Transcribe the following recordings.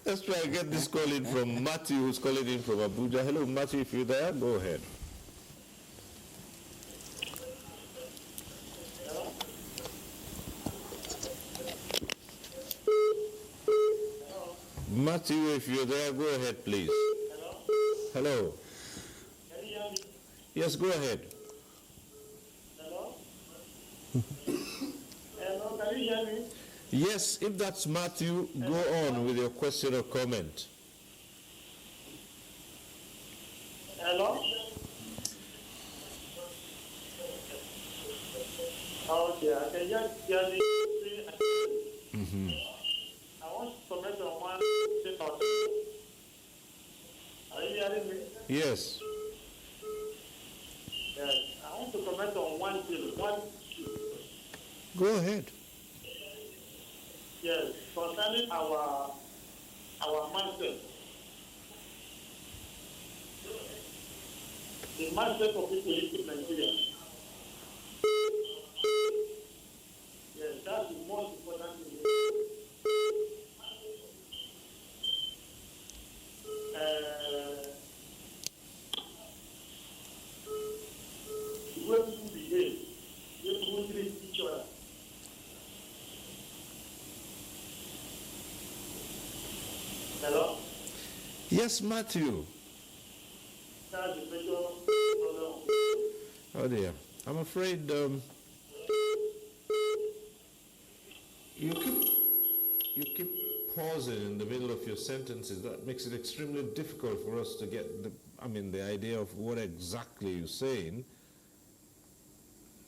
Let's try and get this call in from Matthew, who's calling in from Abuja. Hello, Matthew, if you're there, go ahead. Matthew, if you're there, go ahead, please. Hello. Can you hear me? Yes, go ahead. Hello? Hello, can you hear me? Yes, if that's Matthew, go on with your question or comment. Hello? Okay, I can just hear me. I want to comment on one thing. Are you hearing me? Yes. Yes. I want to comment on one thing. Go ahead. Yes, concerning our mindset. The mindset of people in Nigeria. Yes, that's the most important thing. The way people behave, the way people treat each other. Hello? Yes, Matthew. That's the major problem. Oh dear. I'm afraid you keep pausing in the middle of your sentences. That makes it extremely difficult for us to get the idea of what exactly you're saying.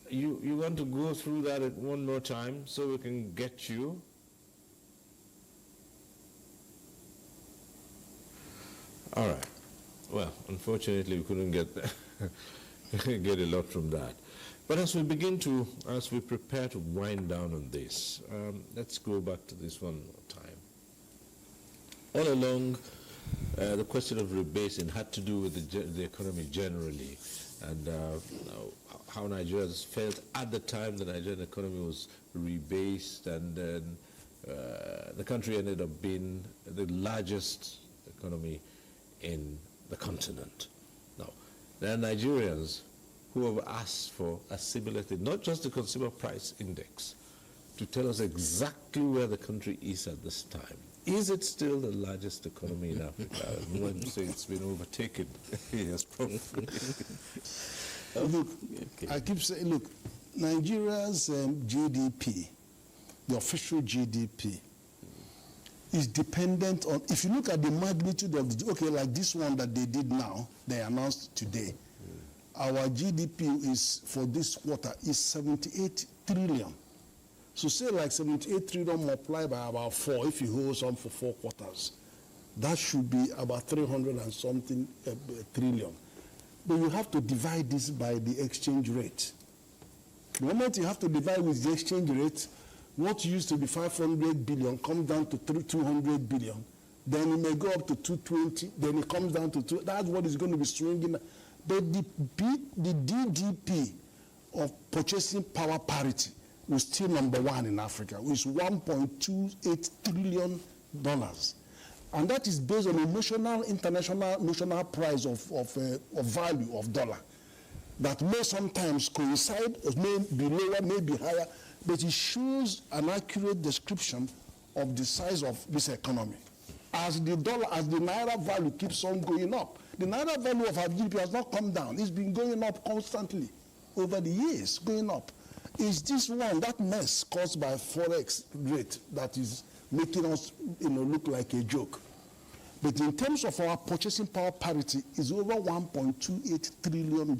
You want to go through that one more time so we can get you? All right. Well, unfortunately, we couldn't get get a lot from that. But as we prepare to wind down on this, let's go back to this one more time. All along, the question of rebasing had to do with the economy generally, and how Nigerians felt at the time the Nigerian economy was rebased, and then the country ended up being the largest economy in the continent. Now, there are Nigerians who have asked for a similar thing, not just the consumer price index, to tell us exactly where the country is at this time. Is it still the largest economy in Africa? I wouldn't say it's been overtaken. Yes, probably. Look, okay. I keep saying, look, Nigeria's GDP, the official GDP, is dependent on, if you look at the magnitude of, like this one that they did now, they announced today, our GDP is, for this quarter, is 78 trillion. So say like 78 trillion multiplied by about 4, if you hold some for 4 quarters, that should be about 300 and something trillion. But you have to divide this by the exchange rate. The moment you have to divide with the exchange rate, what used to be 500 billion comes down to 200 billion. Then it may go up to 220, then it comes down to 2. That's what is going to be swinging. But the GDP of purchasing power parity was still number 1 in Africa, which is $1.28 trillion. And that is based on a international price of value of dollar that may sometimes coincide, may be lower, may be higher, but it shows an accurate description of the size of this economy. As the naira value keeps on going up, the naira value of our GDP has not come down. It's been going up constantly over the years, going up. It's this one, that mess caused by forex rate, that is making us, look like a joke. But in terms of our purchasing power parity, is over $1.28 trillion.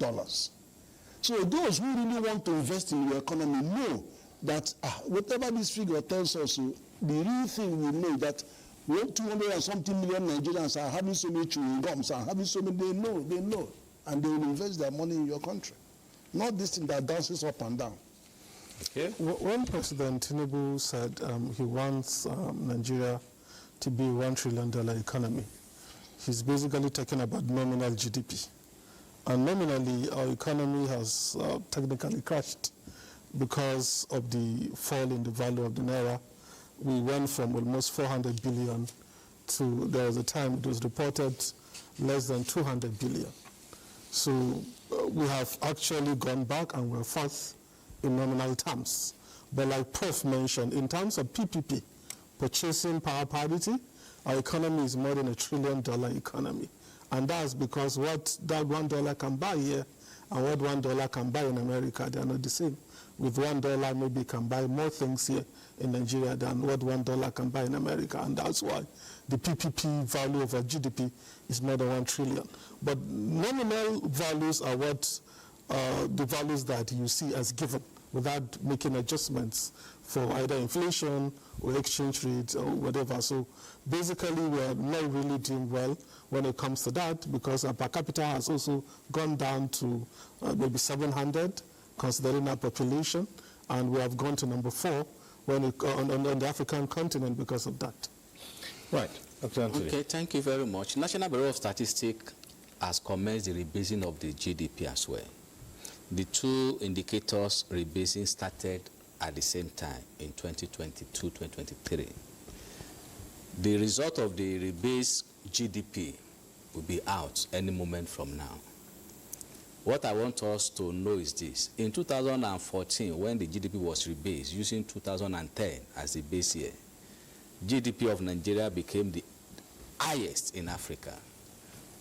So those who really want to invest in your economy know that whatever this figure tells us, the real thing we know that 200 and something million Nigerians are having so many chewing gums, are having so many, they know, and they will invest their money in your country. Not this thing that dances up and down. Okay. When President Tinubu said he wants Nigeria to be $1 trillion economy, he's basically talking about nominal GDP. And nominally, our economy has technically crashed because of the fall in the value of the naira. We went from almost 400 billion to, there was a time it was reported less than 200 billion. So we have actually gone back and we're fourth in nominal terms. But like Prof mentioned, in terms of PPP, purchasing power parity, our economy is more than $1 trillion economy. And that's because what that $1 can buy here and what $1 can buy in America, they are not the same. With $1, maybe you can buy more things here in Nigeria than what $1 can buy in America. And that's why the PPP value of our GDP is more than 1 trillion. But nominal values are what the values that you see as given without making adjustments for either inflation or exchange rates or whatever. So basically, we are not really doing well when it comes to that because our per capita has also gone down to maybe 700, considering our population, and we have gone to number 4 when on the African continent because of that. Right. Okay, thank you very much. National Bureau of Statistics has commenced the rebasing of the GDP as well. The two indicators rebasing started at the same time in 2022-2023. The result of the rebased GDP will be out any moment from now. What I want us to know is this. In 2014, when the GDP was rebased, using 2010 as the base year, GDP of Nigeria became the highest in Africa.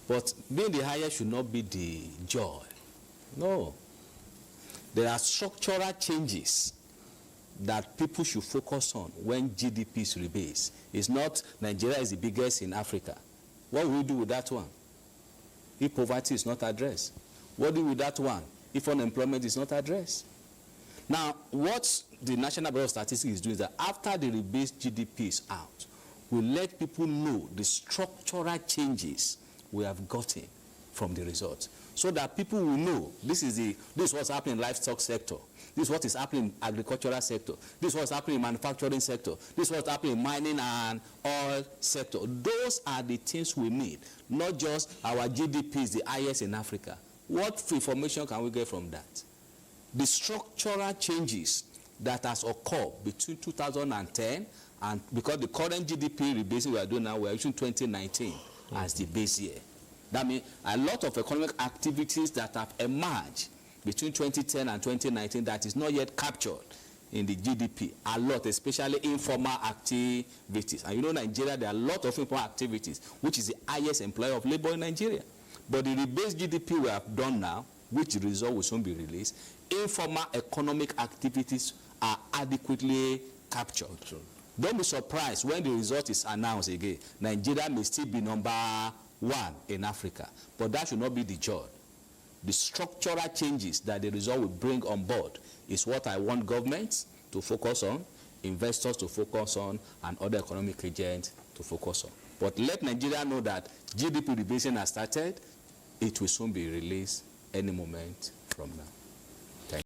But being the highest should not be the joy. No. There are structural changes that people should focus on when GDP is rebased. It's not Nigeria is the biggest in Africa. What will we do with that one if poverty is not addressed? What do we do with that one if unemployment is not addressed? Now, what the National Bureau of Statistics is doing is that after the rebased GDP is out, we let people know the structural changes we have gotten from the results, so that people will know this is what's happening in livestock sector, this is what is happening in agricultural sector, this is what's happening in manufacturing sector, this is what's happening in mining and oil sector. Those are the things we need, not just our GDP is the highest in Africa. What information can we get from that? The structural changes that has occurred between 2010 and because the current GDP rebasing we are doing now, we are using 2019 as the base year. That means a lot of economic activities that have emerged between 2010 and 2019 that is not yet captured in the GDP. A lot, especially informal activities. And you know, Nigeria, there are a lot of informal activities, which is the highest employer of labor in Nigeria. But the rebased GDP we have done now, which the result will soon be released, informal economic activities are adequately captured. Sure. Don't be surprised when the result is announced again. Nigeria may still be number 1 in Africa, but that should not be the joy. The structural changes that the result will bring on board is what I want governments to focus on, investors to focus on, and other economic agents to focus on. But let Nigeria know that GDP rebasing has started. It will soon be released any moment from now.